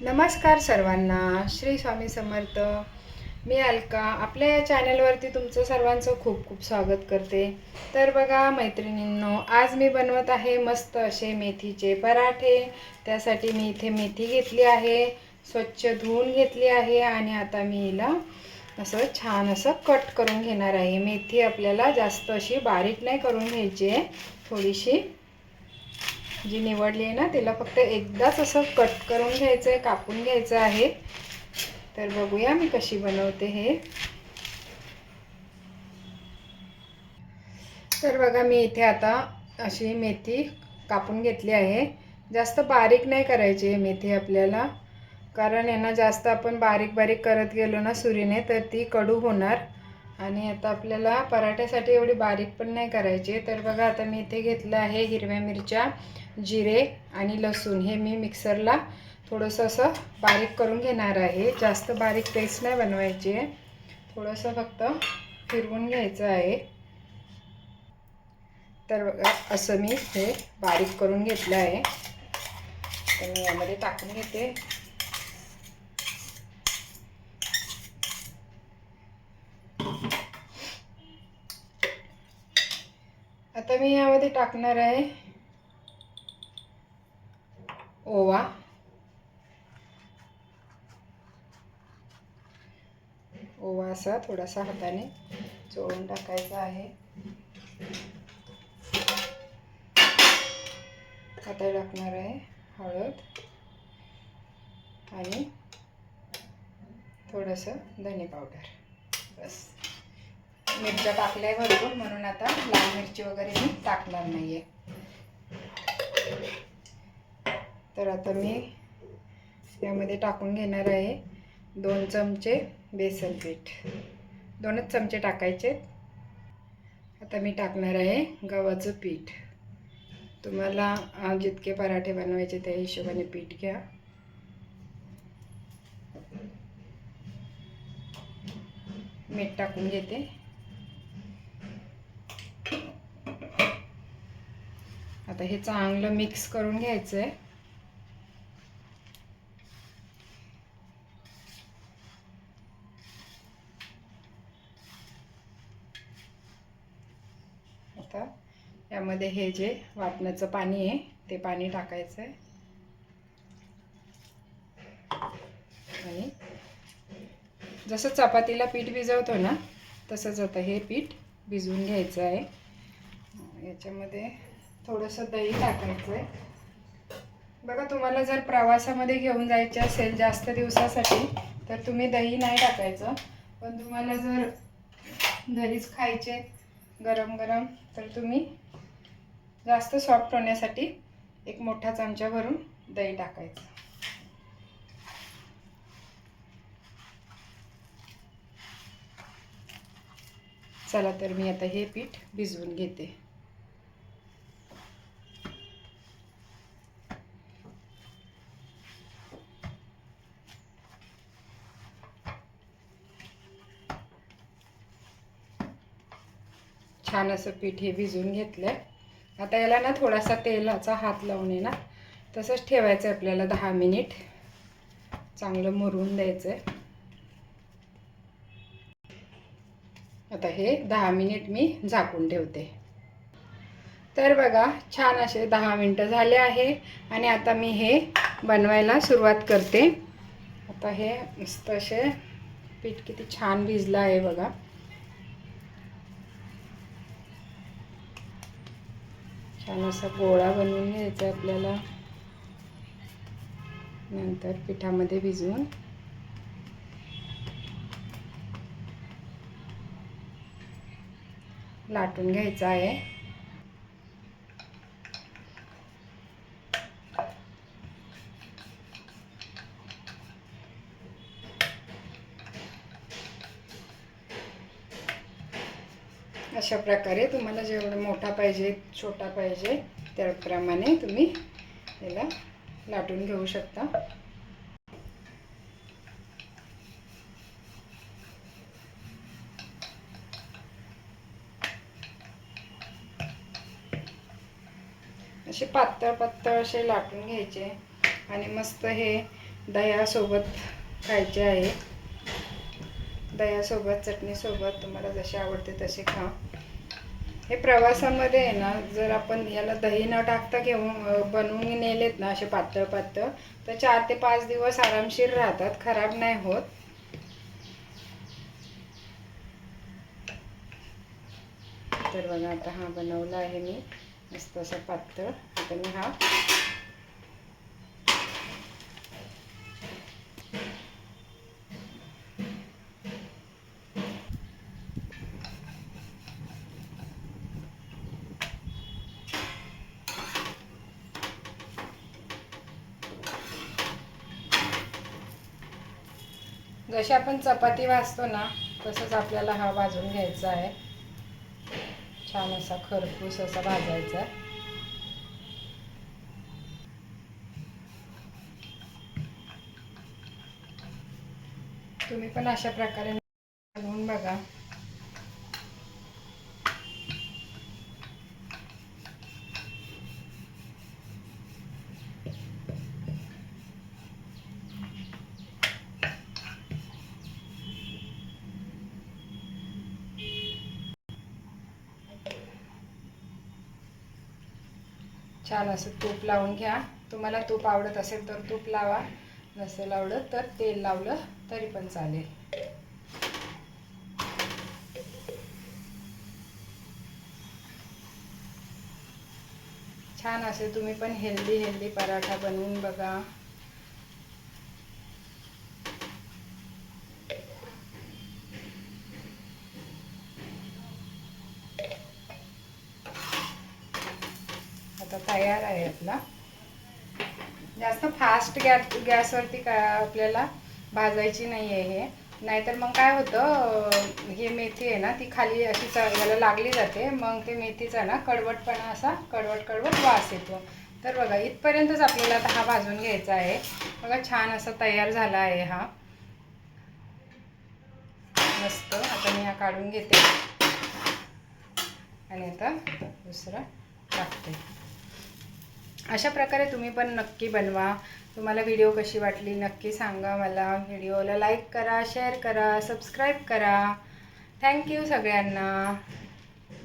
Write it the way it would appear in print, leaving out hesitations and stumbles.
नमस्कार सर्वांना, श्री स्वामी समर्थ. मी अलका आपल्या या चॅनलवरती तुमचं सर्वांचं खूप खूप स्वागत करते. तर बघा मैत्रिणींनो, आज मी बनवत आहे मस्त असे मेथीचे पराठे. त्यासाठी मी इथे मेथी घेतली आहे, स्वच्छ धुवून घेतली आहे आणि आता मी हिला असं छान असं कट करून घेणार आहे. मेथी आपल्याला जास्त अशी बारीक नाही करून घ्यायची आहे, थोडीशी जी निवडली आहे ना तिला फक्त एकदाच असं कट करून घ्यायचं आहे, कापून घ्यायचं आहे. तर बघूया मी कशी बनवते हे. तर बघा मी इथे आता अशी मेथी कापून घेतली आहे. जास्त बारीक नाही करायची आहे मेथी आपल्याला, कारण यांना जास्त आपण बारीक बारीक करत गेलो ना सुरीने तर ती कडू होणार. आणि आता आपल्याला पराठ्यासाठी एवढी बारीक पण नाही करायची. तर बघा आता मी इथे घेतलं आहे हिरव्या मिरच्या, जिरे आणि लसूण. हे मी मिक्सरला थोडंसं असं बारीक करून घेणार आहे. जास्त बारीक पेस्ट नाही बनवायची आहे, थोडंसं फक्त फिरवून घ्यायचं आहे. तर बघा असं मी हे बारीक करून घेतलं आहे. तर मी यामध्ये टाकून घेते. आता मी यामध्ये टाकणार आहे ओवा, ओवा असा थोडासा हाताने चोळून टाकायचा आहे. आता टाकणार आहे हळद आणि थोडंसं धने पावडर. बस, मिरच्या टाकल्या आहे भरपूर म्हणून आता लाल मिरची वगैरे मी टाकणार नाही आहे. तर आता मी यामध्ये टाकून घेणार आहे 2 चमचे बेसन पीठ. 2च चमचे टाकायचे. आता मी टाकणार आहे गव्हाचं पीठ. तुम्हाला जितके पराठे बनवायचे त्या हिशोबाने पीठ घ्या. मीठ टाकून घेते. आता हे चांगलं मिक्स करून घ्यायचं आहे. आता यामध्ये हे जे वाटणाचं पाणी आहे ते पाणी टाकायचं आहे आणि जसं चपातीला पीठ भिजवतो ना तसंच आता हे पीठ भिजवून घ्यायचं आहे. याच्यामध्ये थोडंसं दही टाकायचं आहे. बघा तुम्हाला जर प्रवासामध्ये घेऊन जायचे असेल जास्त दिवसासाठी तर तुम्ही दही नाही टाकायचं, पण तुम्हाला जर घरीच खायचे गरम गरम तर तुम्ही जास्त सॉफ्ट होण्यासाठी एक मोठा चमचा भरून दही टाकायचं. चला तर मी आता हे पीठ भिजवून घेते. छान असं पीठ हे भिजवून घेतलं. आता याला ना थोडासा तेलाचा हात लावून आहे ना तसंच ठेवायचं आहे आपल्याला 10 मिनिट. चांगलं मुरून द्यायचं आहे. आता हे 10 मिनिट मी झाकून ठेवते. तर बघा छान असे 10 मिनिटं झाले आहे आणि आता मी हे बनवायला सुरुवात करते. आता हे मस्त असे पीठ किती छान भिजलं आहे बघा. छान असा गोळा बनवून घ्यायचा आपल्याला. नंतर पिठामध्ये भिजवून लाटून घ्यायचा आहे. अशा प्रकारे तुम्हाला जेवढा मोठा पाहिजे छोटा पाहिजे त्याप्रमाणे तुम्ही याला लाटून घेऊ शकता. असे पातळ पातळ असे लाटून घ्यायचे आणि मस्त हे दह्यासोबत खायचे आहे. दह्यासोबत, चटणीसोबत तुम्हाला जसे आवडते तसे खा. हे प्रवासामध्ये आहे ना, जर आपण याला दही न टाकता घेऊन बनवून नेलेत ना असे पातळ पातळ, तर 4 ते 5 दिवस आरामशीर राहतात, खराब नाही होत. तर बघा आता हा बनवला आहे मी मस्त असा पातळ. आता मी हा जशी आपण चपाती भाजतो ना तसंच आपल्याला हा भाजून घ्यायचा आहे. छान असा खरपूस असा भाजायचा आहे. तुम्ही पण अशा प्रकारे बनवून बघा. छान असं तूप लावून घ्या. तुम्हाला तूप आवडत असेल तर तूप लावा, नसेल आवडत तर तेल लावलं तरी पण चालेल. छान असे तुम्ही पण हेल्दी पराठा बनवून बघा. आता तयार आहे आपला. जास्त फास्ट गॅसवरती काय आपल्याला भाजायची नाही आहे हे, नाहीतर मग काय होतं, ही मेथी आहे ना ती खाली अशी याला लागली जाते, मग ते मेथीचा ना कडवटपणा असा कडवट वास येतो. तर बघा इथपर्यंतच आपल्याला आता हा भाजून घ्यायचा आहे. बघा छान असा तयार झाला आहे हा मस्त. आता मी हा काढून घेते आणि आता दुसरा टाकते. अशा प्रकारे तुम्ही पण नक्की बनवा. तुम्हाला व्हिडिओ कशी वाटली नक्की सांगा मला. व्हिडिओला लाईक करा, शेअर करा, सबस्क्राईब करा. थँक्यू सगळ्यांना.